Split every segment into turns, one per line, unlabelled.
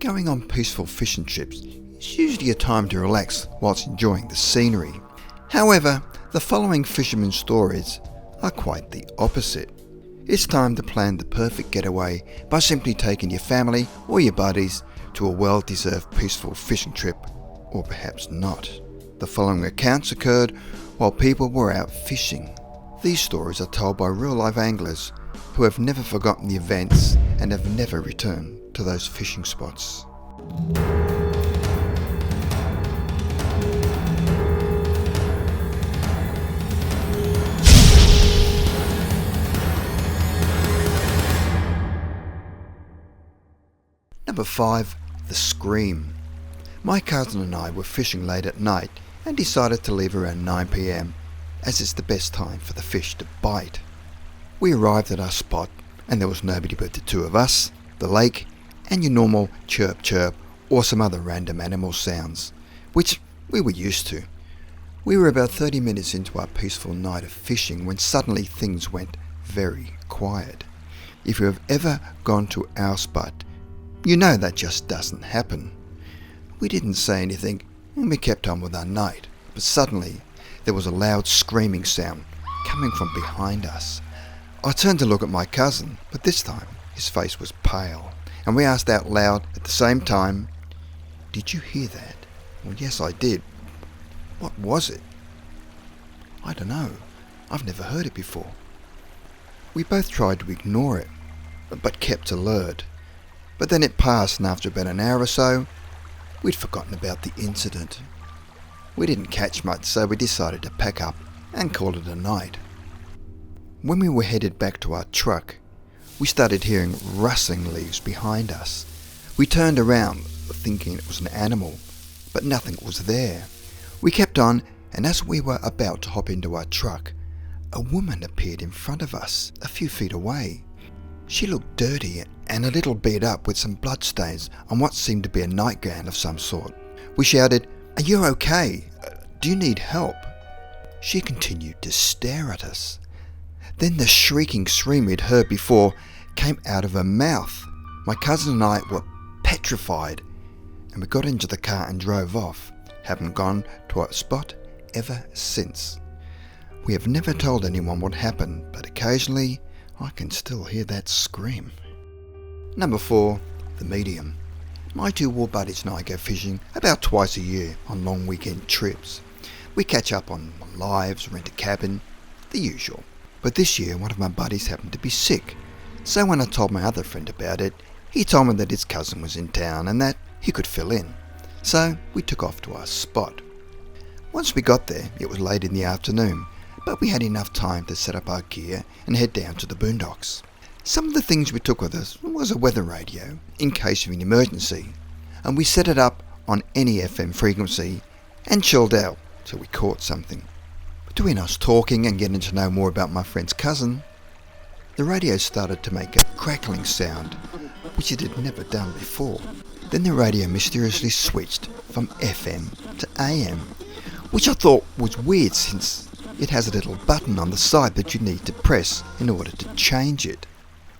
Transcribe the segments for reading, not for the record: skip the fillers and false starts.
Going on peaceful fishing trips is usually a time to relax whilst enjoying the scenery. However, the following fisherman stories are quite the opposite. It's time to plan the perfect getaway by simply taking your family or your buddies to a well-deserved peaceful fishing trip, or perhaps not. The following accounts occurred while people were out fishing. These stories are told by real-life anglers who have never forgotten the events and have never returned to those fishing spots. Number 5. The Scream. My cousin and I were fishing late at night and decided to leave around 9 p.m. as it's the best time for the fish to bite. We arrived at our spot and there was nobody but the two of us, the lake, and your normal chirp chirp or some other random animal sounds, which we were used to. We were about 30 minutes into our peaceful night of fishing when suddenly things went very quiet. If you have ever gone to our spot, you know that just doesn't happen. We didn't say anything and we kept on with our night, but suddenly there was a loud screaming sound coming from behind us. I turned to look at my cousin, but this time his face was pale, and we asked out loud at the same time, "Did you hear that?" "Well, yes, I did." "What was it?" "I don't know. I've never heard it before." We both tried to ignore it, but kept alert. But then it passed, and after about an hour or so, we'd forgotten about the incident. We didn't catch much, so we decided to pack up and call it a night. When we were headed back to our truck, we started hearing rustling leaves behind us. We turned around, thinking it was an animal, but nothing was there. We kept on, and as we were about to hop into our truck, a woman appeared in front of us, a few feet away. She looked dirty and a little beat up with some bloodstains on what seemed to be a nightgown of some sort. We shouted, "Are you okay? Do you need help?" She continued to stare at us. Then the shrieking scream we'd heard before came out of her mouth. My cousin and I were petrified, and we got into the car and drove off. Haven't gone to our spot ever since. We have never told anyone what happened, but occasionally I can still hear that scream. Number 4. The Medium. My two war buddies and I go fishing about twice a year on long weekend trips. We catch up on lives, rent a cabin, the usual. But this year one of my buddies happened to be sick, so when I told my other friend about it, he told me that his cousin was in town and that he could fill in. So we took off to our spot. Once we got there, it was late in the afternoon, but we had enough time to set up our gear and head down to the boondocks. Some of the things we took with us was a weather radio, in case of an emergency, and we set it up on any FM frequency and chilled out till we caught something. Between us talking and getting to know more about my friend's cousin, the radio started to make a crackling sound, which it had never done before. Then the radio mysteriously switched from FM to AM, which I thought was weird since it has a little button on the side that you need to press in order to change it.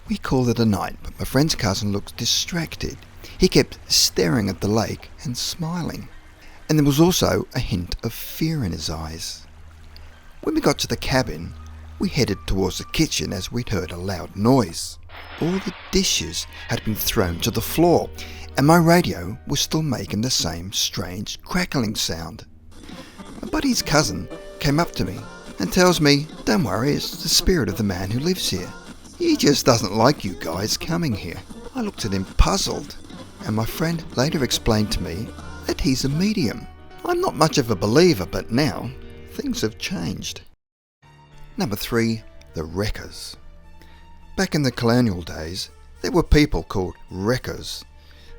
We called it a night, but my friend's cousin looked distracted. He kept staring at the lake and smiling, and there was also a hint of fear in his eyes. When we got to the cabin, we headed towards the kitchen as we'd heard a loud noise. All the dishes had been thrown to the floor, and my radio was still making the same strange crackling sound. My buddy's cousin came up to me and tells me, "Don't worry, it's the spirit of the man who lives here. He just doesn't like you guys coming here." I looked at him puzzled, and my friend later explained to me that he's a medium. I'm not much of a believer, but now things have changed. Number 3. The Wreckers. Back in the colonial days, there were people called wreckers.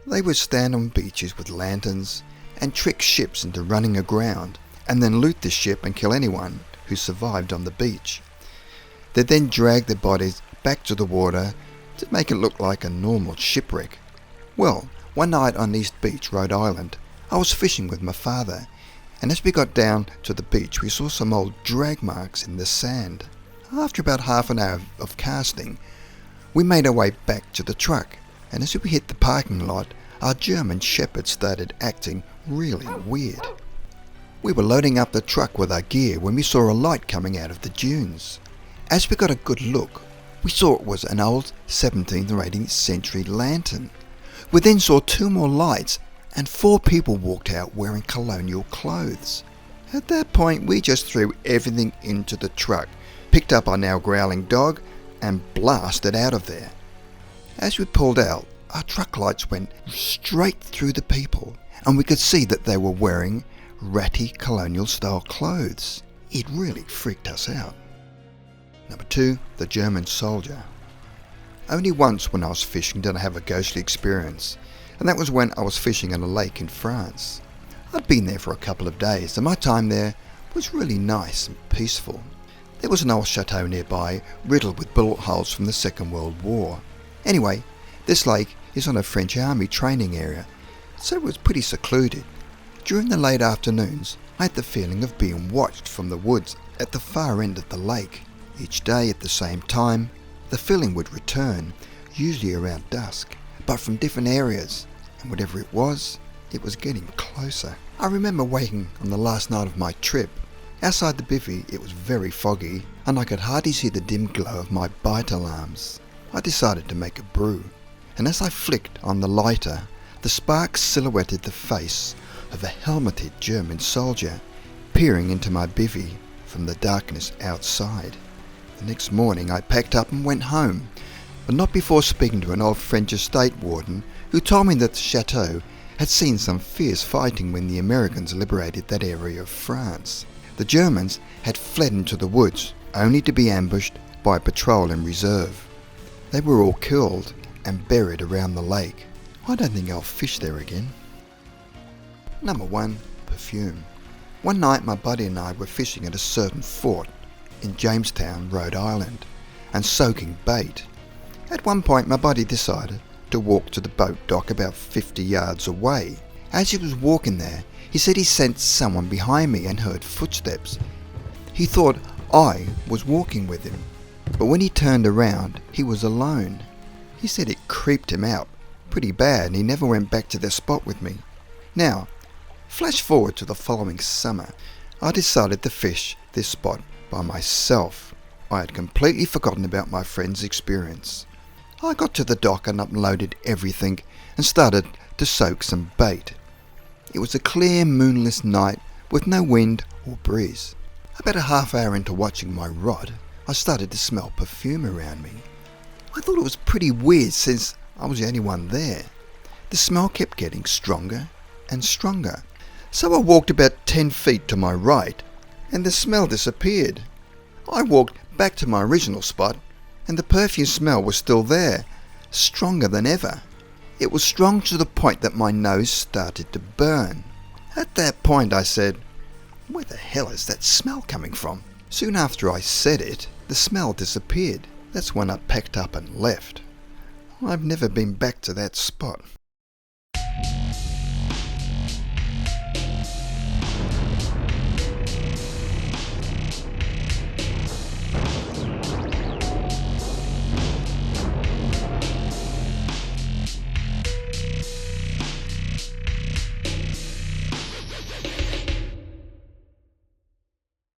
They would stand on beaches with lanterns and trick ships into running aground, and then loot the ship and kill anyone who survived on the beach. They then dragged their bodies back to the water to make it look like a normal shipwreck. Well, one night on East Beach, Rhode Island, I was fishing with my father, and as we got down to the beach we saw some old drag marks in the sand. After about half an hour of casting, we made our way back to the truck, and as we hit the parking lot, our German shepherd started acting really weird. We were loading up the truck with our gear when we saw a light coming out of the dunes. As we got a good look, we saw it was an old 17th or 18th century lantern. We then saw 2 more lights and 4 people walked out wearing colonial clothes. At that point we just threw everything into the truck, picked up our now growling dog and blasted out of there. As we pulled out, our truck lights went straight through the people and we could see that they were wearing ratty colonial style clothes. It really freaked us out. Number 2, the German soldier. Only once when I was fishing did I have a ghostly experience, and that was when I was fishing in a lake in France. I'd been there for a couple of days and my time there was really nice and peaceful. There was an old chateau nearby riddled with bullet holes from the Second World War. Anyway, this lake is on a French army training area, so it was pretty secluded. During the late afternoons, I had the feeling of being watched from the woods at the far end of the lake. Each day at the same time, the feeling would return, usually around dusk, but from different areas, and whatever it was getting closer. I remember waking on the last night of my trip. Outside the bivvy it was very foggy, and I could hardly see the dim glow of my bite alarms. I decided to make a brew, and as I flicked on the lighter, the sparks silhouetted the face of a helmeted German soldier peering into my bivvy from the darkness outside. The next morning I packed up and went home, but not before speaking to an old French estate warden who told me that the chateau had seen some fierce fighting when the Americans liberated that area of France. The Germans had fled into the woods, only to be ambushed by a patrol in reserve. They were all killed and buried around the lake. I don't think I'll fish there again. Number 1, perfume. One night my buddy and I were fishing at a certain fort in Jamestown, Rhode Island, and soaking bait. At one point my buddy decided to walk to the boat dock about 50 yards away. As he was walking there, he said he sensed someone behind me and heard footsteps. He thought I was walking with him, but when he turned around, he was alone. He said it creeped him out pretty bad and he never went back to the spot with me. Now, flash forward to the following summer. I decided to fish this spot by myself. I had completely forgotten about my friend's experience. I got to the dock and unloaded everything and started to soak some bait. It was a clear moonless night with no wind or breeze. About a half hour into watching my rod, I started to smell perfume around me. I thought it was pretty weird since I was the only one there. The smell kept getting stronger and stronger. So I walked about 10 feet to my right and the smell disappeared. I walked back to my original spot and the perfume smell was still there, stronger than ever. It was strong to the point that my nose started to burn. At that point I said, "Where the hell is that smell coming from?" Soon after I said it, the smell disappeared. That's when I packed up and left. I've never been back to that spot.